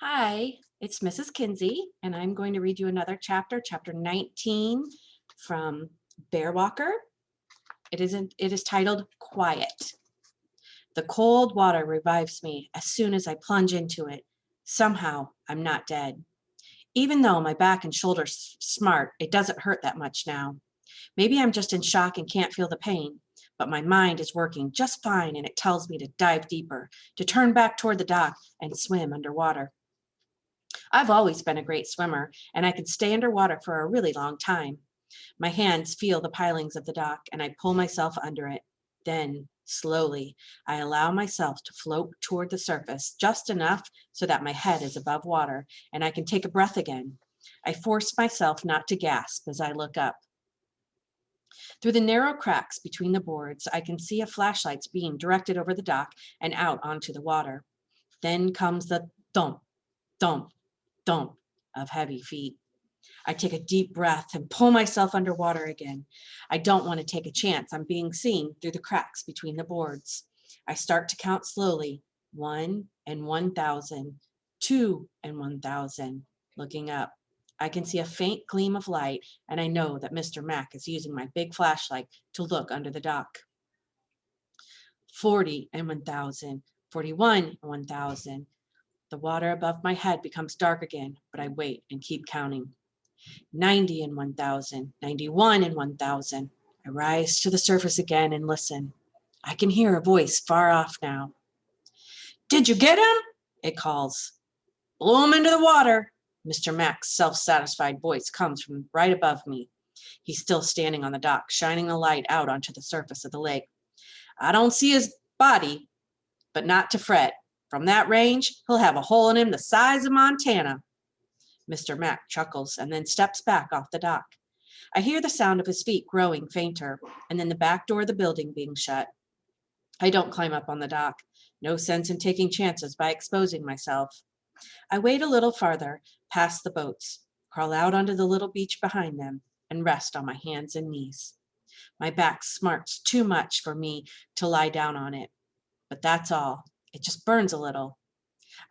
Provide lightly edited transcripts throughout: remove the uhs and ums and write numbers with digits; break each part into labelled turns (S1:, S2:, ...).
S1: Hi, it's Mrs. Kinsey, and I'm going to read you another chapter, chapter 19 from Bearwalker. It is titled Quiet. The cold water revives me as soon as I plunge into it. Somehow, I'm not dead. Even though my back and shoulders smart, it doesn't hurt that much now. Maybe I'm just in shock and can't feel the pain, but my mind is working just fine and it tells me to dive deeper, to turn back toward the dock and swim underwater. I've always been a great swimmer, and I could stay underwater for a really long time. My hands feel the pilings of the dock, and I pull myself under it. Then, slowly, I allow myself to float toward the surface just enough so that my head is above water, and I can take a breath again. I force myself not to gasp as I look up. Through the narrow cracks between the boards, I can see a flashlight's beam directed over the dock and out onto the water. Then comes the thump, thump, thump of heavy feet. I take a deep breath and pull myself underwater again. I don't want to take a chance on being seen through the cracks between the boards. I start to count slowly, 1 and 1,000, 2 and 1,000. Looking up, I can see a faint gleam of light, and I know that Mr. Mack is using my big flashlight to look under the dock. 40 and 1,000, 41 and 1,000. The water above my head becomes dark again, but I wait and keep counting. 90 and 1,000, 91 and 1,000. I rise to the surface again and listen. I can hear a voice far off now. Did you get him? It calls. Blow him into the water. Mr. Mack's self-satisfied voice comes from right above me. He's still standing on the dock, shining the light out onto the surface of the lake. I don't see his body, but not to fret. From that range, he'll have a hole in him the size of Montana. Mr. Mack chuckles and then steps back off the dock. I hear the sound of his feet growing fainter, and then the back door of the building being shut. I don't climb up on the dock. No sense in taking chances by exposing myself. I wait a little farther, past the boats, crawl out onto the little beach behind them, and rest on my hands and knees. My back smarts too much for me to lie down on it. But that's all. It just burns a little.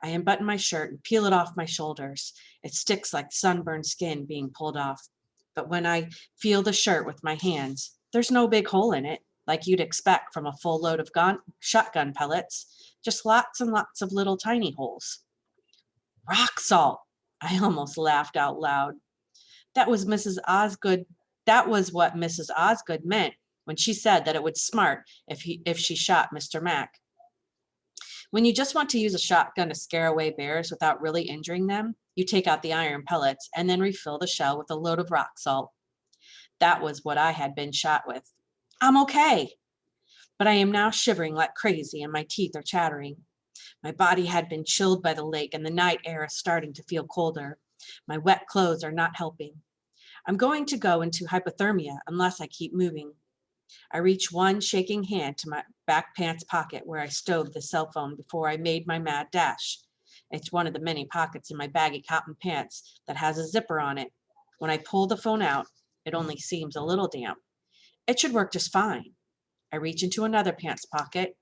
S1: I unbutton my shirt and peel it off my shoulders. It sticks like sunburned skin being pulled off. But when I feel the shirt with my hands, there's no big hole in it, like you'd expect from a full load of shotgun pellets, just lots and lots of little tiny holes. Rock salt! I almost laughed out loud. That was Mrs. Osgood. That was what Mrs. Osgood meant when she said that it would smart if she shot Mr. Mack. When you just want to use a shotgun to scare away bears without really injuring them, you take out the iron pellets and then refill the shell with a load of rock salt. That was what I had been shot with. I'm okay, but I am now shivering like crazy and my teeth are chattering. My body had been chilled by the lake and the night air is starting to feel colder. My wet clothes are not helping. I'm going to go into hypothermia unless I keep moving. I reach one shaking hand to my back pants pocket where I stowed the cell phone before I made my mad dash. It's one of the many pockets in my baggy cotton pants that has a zipper on it. When I pull the phone out, it only seems a little damp. It should work just fine. I reach into another pants pocket,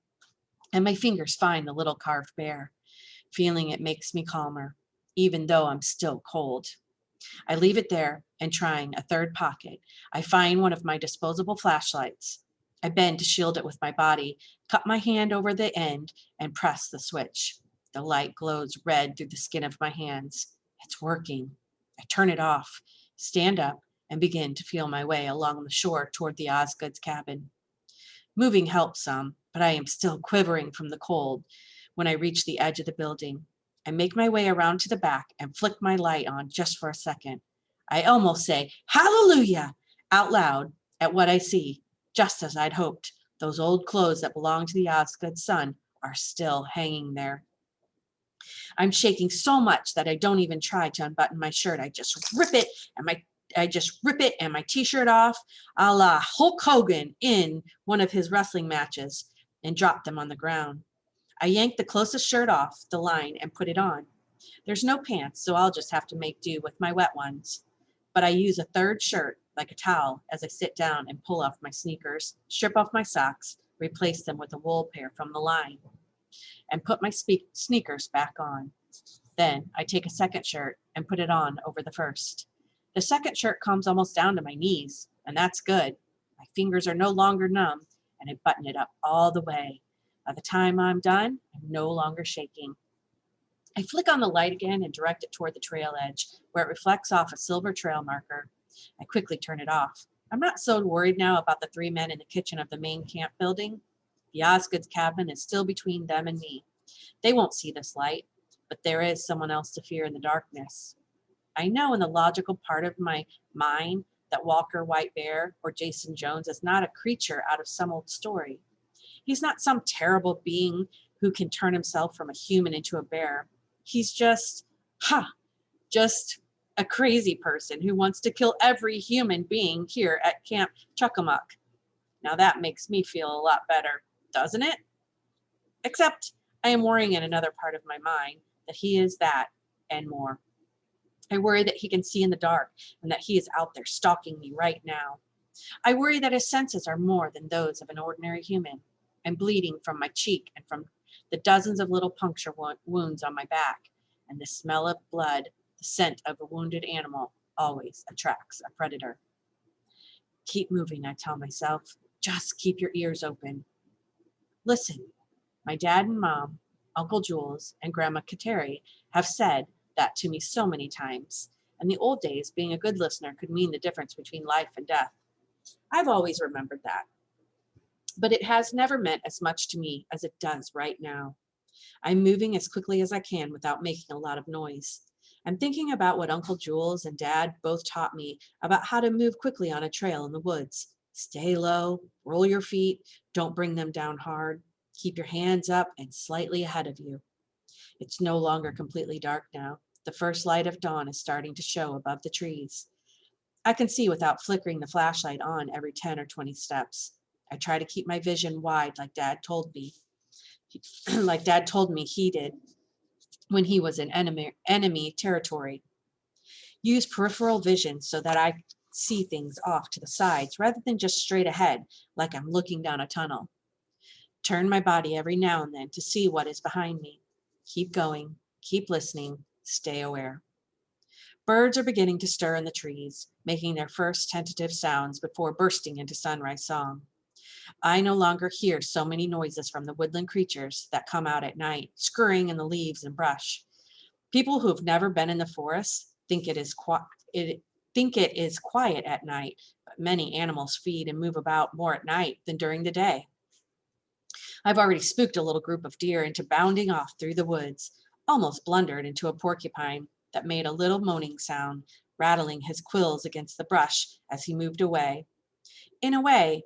S1: and my fingers find the little carved bear. Feeling it makes me calmer, even though I'm still cold. I leave it there, and trying a third pocket, I find one of my disposable flashlights. I bend to shield it with my body, cut my hand over the end, and press the switch. The light glows red through the skin of my hands. It's working. I turn it off, stand up, and begin to feel my way along the shore toward the Osgood's cabin. Moving helps some, but I am still quivering from the cold when I reach the edge of the building. I make my way around to the back and flick my light on just for a second. I almost say, "Hallelujah!" out loud at what I see. Just as I'd hoped, those old clothes that belonged to the Osgood son are still hanging there. I'm shaking so much that I don't even try to unbutton my shirt. I just rip it and my t-shirt off, a la Hulk Hogan in one of his wrestling matches, and drop them on the ground. I yank the closest shirt off the line and put it on. There's no pants, so I'll just have to make do with my wet ones. But I use a third shirt, like a towel, as I sit down and pull off my sneakers, strip off my socks, replace them with a wool pair from the line, and put my sneakers back on. Then I take a second shirt and put it on over the first. The second shirt comes almost down to my knees, and that's good. My fingers are no longer numb, and I button it up all the way. By the time I'm done, I'm no longer shaking. I flick on the light again and direct it toward the trail edge, where it reflects off a silver trail marker. I quickly turn it off. I'm not so worried now about the 3 men in the kitchen of the main camp building. The Osgood's cabin is still between them and me. They won't see this light, but there is someone else to fear in the darkness. I know in the logical part of my mind that Walker White Bear or Jason Jones is not a creature out of some old story. He's not some terrible being who can turn himself from a human into a bear. He's just a crazy person who wants to kill every human being here at Camp Chuckamuck. Now that makes me feel a lot better, doesn't it? Except I am worrying in another part of my mind that he is that and more. I worry that he can see in the dark and that he is out there stalking me right now. I worry that his senses are more than those of an ordinary human. I'm bleeding from my cheek and from the dozens of little puncture wounds on my back, and the smell of blood, the scent of a wounded animal, always attracts a predator. Keep moving, I tell myself. Just keep your ears open. Listen, my dad and mom, Uncle Jules, and Grandma Kateri have said that to me so many times. In the old days, being a good listener could mean the difference between life and death. I've always remembered that. But it has never meant as much to me as it does right now. I'm moving as quickly as I can without making a lot of noise. I'm thinking about what Uncle Jules and Dad both taught me about how to move quickly on a trail in the woods. Stay low, roll your feet, don't bring them down hard. Keep your hands up and slightly ahead of you. It's no longer completely dark now. The first light of dawn is starting to show above the trees. I can see without flickering the flashlight on every 10 or 20 steps. I try to keep my vision wide like Dad told me. He did when he was in enemy territory. Use peripheral vision so that I see things off to the sides rather than just straight ahead like I'm looking down a tunnel. Turn my body every now and then to see what is behind me. Keep going, keep listening, stay aware. Birds are beginning to stir in the trees, making their first tentative sounds before bursting into sunrise song. I no longer hear so many noises from the woodland creatures that come out at night, scurrying in the leaves and brush. People who have never been in the forest think it is quiet at night, but many animals feed and move about more at night than during the day. I've already spooked a little group of deer into bounding off through the woods, almost blundered into a porcupine that made a little moaning sound, rattling his quills against the brush as he moved away. In a way,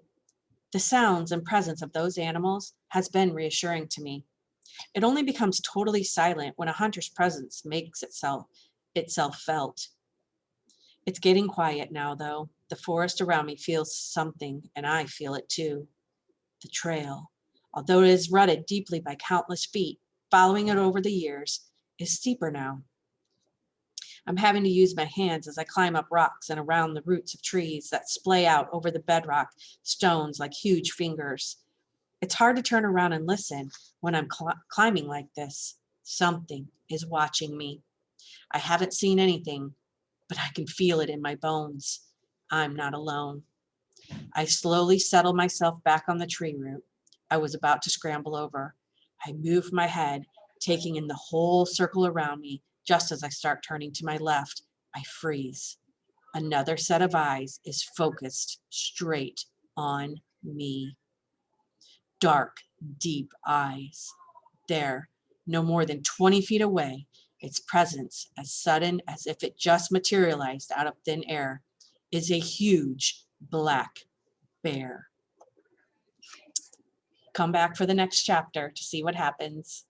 S1: the sounds and presence of those animals has been reassuring to me. It only becomes totally silent when a hunter's presence makes itself felt. It's getting quiet now, though. The forest around me feels something, and I feel it too. The trail, although it is rutted deeply by countless feet, following it over the years, is steeper now. I'm having to use my hands as I climb up rocks and around the roots of trees that splay out over the bedrock stones like huge fingers. It's hard to turn around and listen when I'm climbing like this. Something is watching me. I haven't seen anything, but I can feel it in my bones. I'm not alone. I slowly settle myself back on the tree root I was about to scramble over. I move my head, taking in the whole circle around me. Just as I start turning to my left, I freeze. Another set of eyes is focused straight on me. Dark, deep eyes. There, no more than 20 feet away, its presence as sudden as if it just materialized out of thin air, is a huge black bear. Come back for the next chapter to see what happens.